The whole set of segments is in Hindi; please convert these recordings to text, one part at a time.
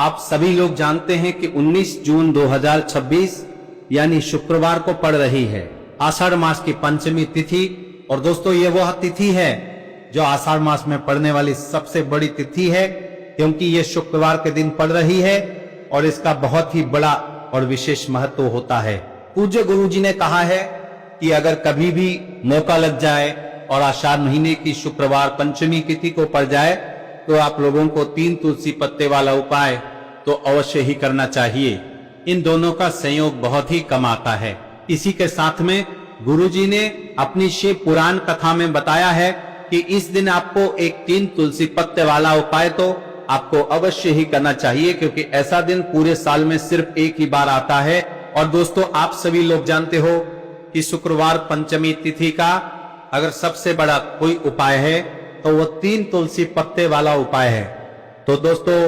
आप सभी लोग जानते हैं कि 19 जून 2026 यानी शुक्रवार को पड़ रही है आषाढ़ मास की पंचमी तिथि। और दोस्तों ये वह तिथि है जो आषाढ़ मास में पड़ने वाली सबसे बड़ी तिथि है, क्योंकि ये शुक्रवार के दिन पड़ रही है और इसका बहुत ही बड़ा और विशेष महत्व होता है। पूज्य गुरु जी ने कहा है कि अगर कभी भी मौका लग जाए और आषाढ़ महीने की शुक्रवार पंचमी तिथि को पड़ जाए तो आप लोगों को 3 तुलसी पत्ते वाला उपाय तो अवश्य ही करना चाहिए। इन दोनों का संयोग बहुत ही कम आता है। इसी के साथ में गुरुजी ने अपनी शिव पुराण कथा में बताया है कि इस दिन आपको एक 3 तुलसी पत्ते वाला उपाय तो आपको अवश्य ही करना चाहिए, क्योंकि ऐसा दिन पूरे साल में सिर्फ एक ही बार आता है। और दोस्तों आप सभी लोग जानते हो कि शुक्रवार पंचमी तिथि का अगर सबसे बड़ा कोई उपाय है तो वो 3 तुलसी पत्ते वाला उपाय है। तो दोस्तों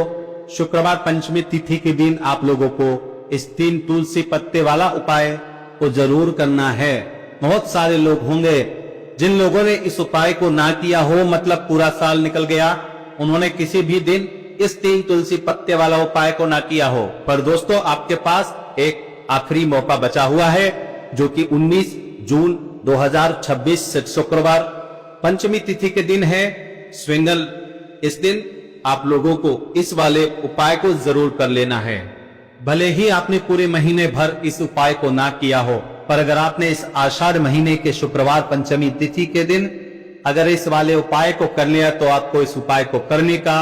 शुक्रवार पंचमी तिथि के दिन आप लोगों को इस 3 तुलसी पत्ते वाला उपाय को जरूर करना है। बहुत सारे लोग होंगे जिन लोगों ने इस उपाय को ना किया हो, मतलब पूरा साल निकल गया, उन्होंने किसी भी दिन इस 3 तुलसी पत्ते वाला उपाय को ना किया हो। पर दोस्तों आपके पास एक आखिरी मौका बचा हुआ है, जो कि 19 जून 2026 शुक्रवार पंचमी तिथि के दिन है स्विंगल। इस दिन आप लोगों को इस वाले उपाय को जरूर कर लेना है। भले ही आपने पूरे महीने भर इस उपाय को ना किया हो, पर अगर आपने इस आषाढ़ महीने के शुक्रवार पंचमी तिथि के दिन अगर इस वाले उपाय को कर लिया तो आपको इस उपाय को करने का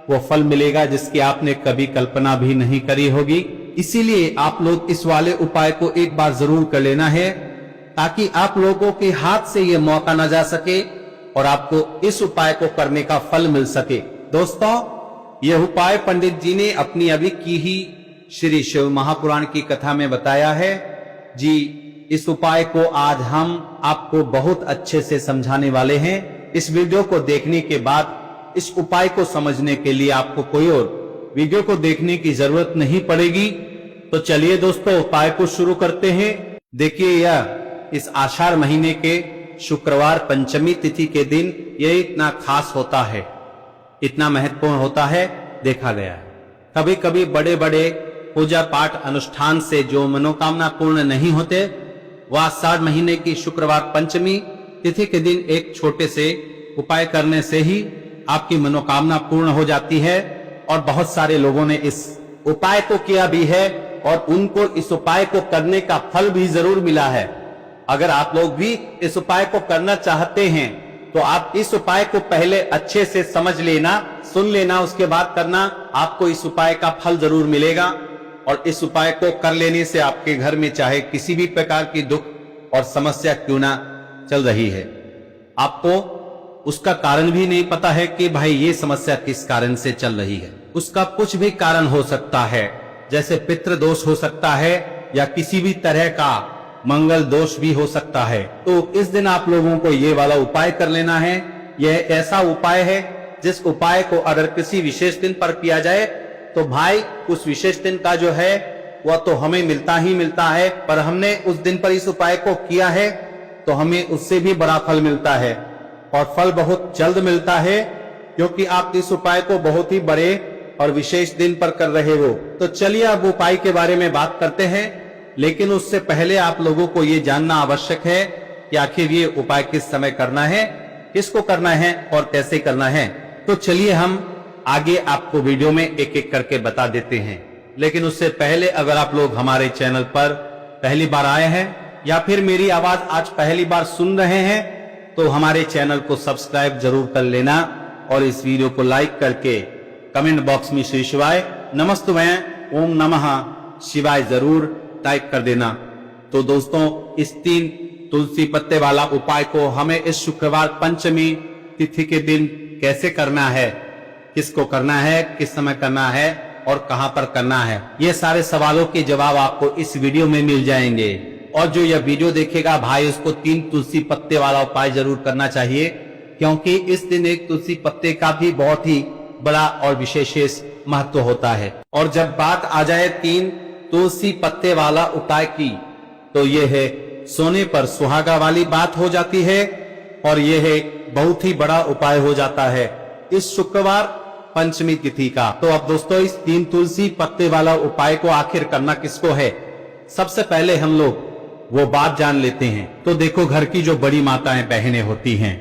वो फल मिलेगा जिसकी आपने कभी कल्पना भी नहीं करी होगी। इसीलिए आप लोग इस वाले उपाय को एक बार जरूर कर लेना है, ताकि आप लोगों के हाथ से ये मौका न जा सके और आपको इस उपाय को करने का फल मिल सके। दोस्तों यह उपाय पंडित जी ने अपनी अभी की ही श्री शिव महापुराण की कथा में बताया है जी। इस उपाय को आज हम आपको बहुत अच्छे से समझाने वाले हैं। इस वीडियो को देखने के बाद इस उपाय को समझने के लिए आपको कोई और वीडियो को देखने की जरूरत नहीं पड़ेगी। तो चलिए दोस्तों उपाय को शुरू करते हैं। देखिए यह इस आषाढ़ महीने के शुक्रवार पंचमी तिथि के दिन यह इतना खास होता है, इतना महत्वपूर्ण होता है, देखा गया है। कभी कभी बड़े बड़े पूजा पाठ अनुष्ठान से जो मनोकामना पूर्ण नहीं होते, वह आषाढ़ महीने की शुक्रवार पंचमी तिथि के दिन एक छोटे से उपाय करने से ही आपकी मनोकामना पूर्ण हो जाती है। और बहुत सारे लोगों ने इस उपाय को किया भी है और उनको इस उपाय को करने का फल भी जरूर मिला है। अगर आप लोग भी इस उपाय को करना चाहते हैं तो आप इस उपाय को पहले अच्छे से समझ लेना, सुन लेना, उसके बाद करना। आपको इस उपाय का फल जरूर मिलेगा। और इस उपाय को कर लेने से आपके घर में चाहे किसी भी प्रकार की दुख और समस्या क्यों ना चल रही है, आपको उसका कारण भी नहीं पता है कि भाई ये समस्या किस कारण से चल रही है। उसका कुछ भी कारण हो सकता है, जैसे पितृ दोष हो सकता है या किसी भी तरह का मंगल दोष भी हो सकता है। तो इस दिन आप लोगों को ये वाला उपाय कर लेना है। यह ऐसा उपाय है जिस उपाय को अगर किसी विशेष दिन पर किया जाए तो भाई उस विशेष दिन का जो है वह तो हमें मिलता ही मिलता है, पर हमने उस दिन पर इस उपाय को किया है तो हमें उससे भी बड़ा फल मिलता है और फल बहुत जल्द मिलता है, क्योंकि आप इस उपाय को बहुत ही बड़े और विशेष दिन पर कर रहे हो। तो चलिए अब उपाय के बारे में बात करते हैं, लेकिन उससे पहले आप लोगों को ये जानना आवश्यक है कि आखिर ये उपाय किस समय करना है, किसको करना है और कैसे करना है। तो चलिए हम आगे आपको वीडियो में एक एक करके बता देते हैं। लेकिन उससे पहले अगर आप लोग हमारे चैनल पर पहली बार आए हैं या फिर मेरी आवाज आज पहली बार सुन रहे हैं तो हमारे चैनल को सब्सक्राइब जरूर कर लेना और इस वीडियो को लाइक करके कमेंट बॉक्स में श्री शिवाय नमस्तुभ्यं ओम नमः शिवाय जरूर टाइप कर देना। तो दोस्तों इस 3 तुलसी पत्ते वाला उपाय को हमें इस शुक्रवार पंचमी तिथि के दिन कैसे करना है, किसको करना है, किस समय करना है और कहां पर करना है, ये सारे सवालों के जवाब आपको इस वीडियो में मिल जाएंगे। और जो यह वीडियो देखेगा भाई उसको 3 तुलसी पत्ते वाला उपाय जरूर करना चाहिए, क्योंकि इस दिन एक तुलसी पत्ते का भी बहुत ही बड़ा और विशेष महत्व होता है। और जब बात आ जाए 3 तुलसी पत्ते वाला उपाय की तो यह है सोने पर सुहागा वाली बात हो जाती है और यह है बहुत ही बड़ा उपाय हो जाता है। इस शुक्रवार पंचमी तिथि का। तो अब दोस्तों इस 3 तुलसी पत्ते वाला उपाय को आखिर करना किसको है, सबसे पहले हम लोग वो बात जान लेते हैं। तो देखो, घर की जो बड़ी माताएं बहनें होती हैं,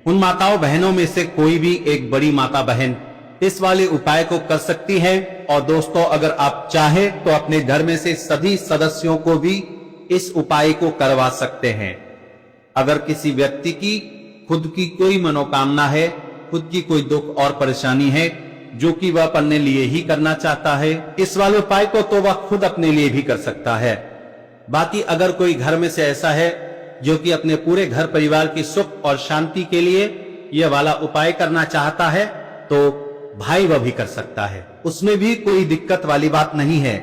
उन माताओं बहनों में से कोई भी एक बड़ी माता बहन इस वाले उपाय को कर सकती है। और दोस्तों, अगर आप चाहे तो अपने घर में से सभी सदस्यों को भी इस उपाय को करवा सकते हैं। अगर किसी व्यक्ति की खुद की कोई मनोकामना है, खुद की कोई दुख और परेशानी है जो कि वह अपने लिए ही करना चाहता है, इस वाले उपाय को तो वह खुद अपने लिए भी कर सकता है। बाकी अगर कोई घर में से ऐसा है जो कि अपने पूरे घर परिवार की सुख और शांति के लिए यह वाला उपाय करना चाहता है, तो भाई वह भी कर सकता है, उसमें भी कोई दिक्कत वाली बात नहीं है।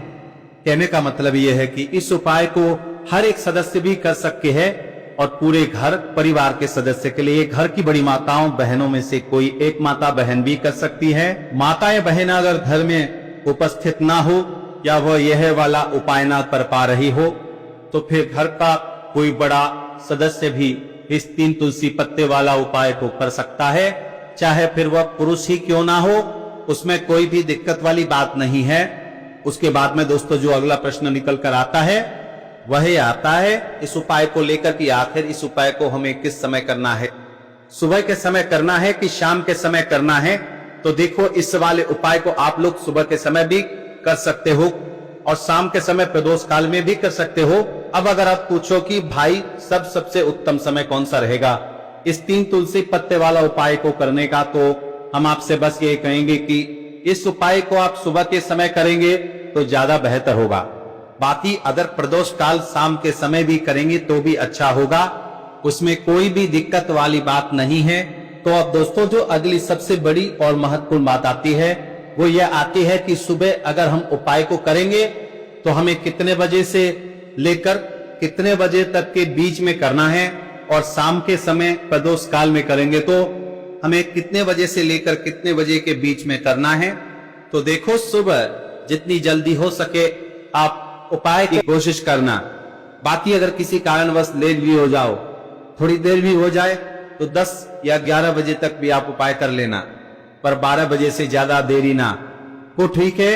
कहने का मतलब यह है कि इस उपाय को हर एक सदस्य भी कर सकते हैं और पूरे घर परिवार के सदस्य के लिए घर की बड़ी माताओं बहनों में से कोई एक माता बहन भी कर सकती है। माताएं बहन अगर घर में उपस्थित ना हो या वह यह वाला उपाय ना कर पा रही हो, तो फिर घर का कोई बड़ा सदस्य भी इस 3 तुलसी पत्ते वाला उपाय को कर सकता है, चाहे फिर वह पुरुष ही क्यों ना हो, उसमें कोई भी दिक्कत वाली बात नहीं है। उसके बाद में दोस्तों जो अगला प्रश्न निकल कर आता है वह आता है इस उपाय को लेकर कि आखिर इस उपाय को हमें किस समय करना है, सुबह के समय करना है कि शाम के समय करना है। तो देखो, इस वाले उपाय को आप लोग सुबह के समय भी कर सकते हो और शाम के समय प्रदोष काल में भी कर सकते हो। अब अगर आप पूछो कि भाई सबसे उत्तम समय कौन सा रहेगा इस 3 तुलसी पत्ते वाला उपाय को करने का, तो हम आपसे बस ये कहेंगे कि इस उपाय को आप सुबह के समय करेंगे तो ज्यादा बेहतर होगा। बाकी अगर प्रदोष काल शाम के समय भी करेंगे तो भी अच्छा होगा, उसमें कोई भी दिक्कत वाली बात नहीं है। तो अब दोस्तों जो अगली सबसे बड़ी और महत्वपूर्ण बात आती है वो यह आती है कि सुबह अगर हम उपाय को करेंगे तो हमें कितने बजे से लेकर कितने बजे तक के बीच में करना है, और शाम के समय प्रदोष काल में करेंगे तो हमें कितने बजे से लेकर कितने बजे के बीच में करना है। तो देखो, सुबह जितनी जल्दी हो सके आप उपाय की कोशिश करना। बाकी अगर किसी कारणवश लेट भी हो जाओ, थोड़ी देर भी हो जाए, तो 10 या 11 बजे तक भी आप उपाय कर लेना, पर 12 बजे से ज्यादा देरी ना हो, ठीक है,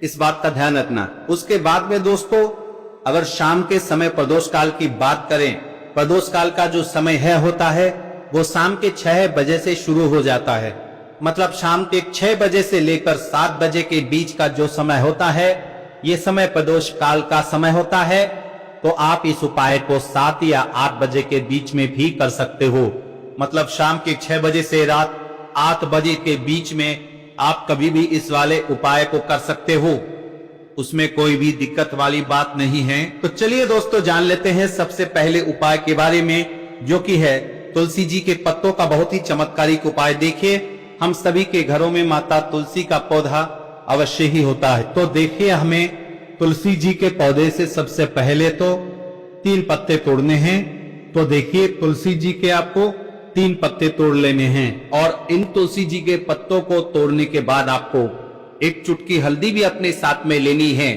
इस बात का ध्यान रखना। उसके बाद में दोस्तों अगर शाम के समय प्रदोष काल की बात करें, प्रदोष काल का जो समय होता है वो शाम के 6 बजे से शुरू हो जाता है। मतलब शाम के 6 बजे से लेकर 7 बजे के बीच का जो समय होता है ये समय प्रदोष काल का समय होता है। तो आप इस उपाय को 7 या 8 बजे के बीच में भी कर सकते हो। मतलब शाम के 6 बजे से रात 8 बजे के बीच में आप कभी भी इस वाले उपाय को कर सकते हो, उसमें कोई भी दिक्कत वाली बात नहीं है। तो चलिए दोस्तों जान लेते हैं सबसे पहले उपाय के बारे में, जो कि है तुलसी जी के पत्तों का बहुत ही चमत्कारिक उपाय। देखिए, हम सभी के घरों में माता तुलसी का पौधा अवश्य ही होता है। तो देखिए, हमें तुलसी जी के पौधे से सबसे पहले तो 3 पत्ते तोड़ने हैं। तो देखिए, तुलसी जी के आपको 3 पत्ते तोड़ लेने हैं, और इन तुलसी जी के पत्तों को तोड़ने के बाद आपको एक चुटकी हल्दी भी अपने साथ में लेनी है।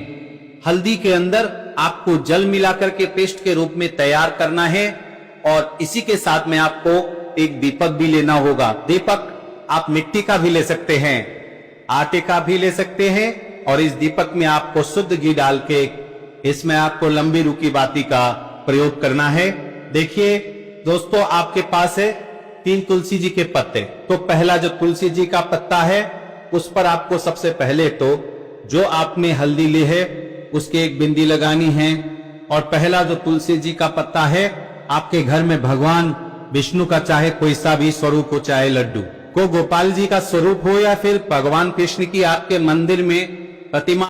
हल्दी के अंदर आपको जल मिलाकर के पेस्ट के रूप में तैयार करना है, और इसी के साथ में आपको एक दीपक भी लेना होगा। दीपक आप मिट्टी का भी ले सकते हैं, आटे का भी ले सकते हैं, और इस दीपक में आपको शुद्ध घी डाल के इसमें आपको लंबी रुकी बाती का प्रयोग करना है। देखिए दोस्तों, आपके पास है 3 तुलसी जी के पत्ते। तो पहला जो तुलसी जी का पत्ता है उस पर आपको सबसे पहले तो जो आपने हल्दी ली है उसके एक बिंदी लगानी है। और पहला जो तुलसी जी का पत्ता है, आपके घर में भगवान विष्णु का चाहे कोई सा भी स्वरूप हो, चाहे लड्डू को गोपाल जी का स्वरूप हो या फिर भगवान कृष्ण की आपके मंदिर में प्रतिमा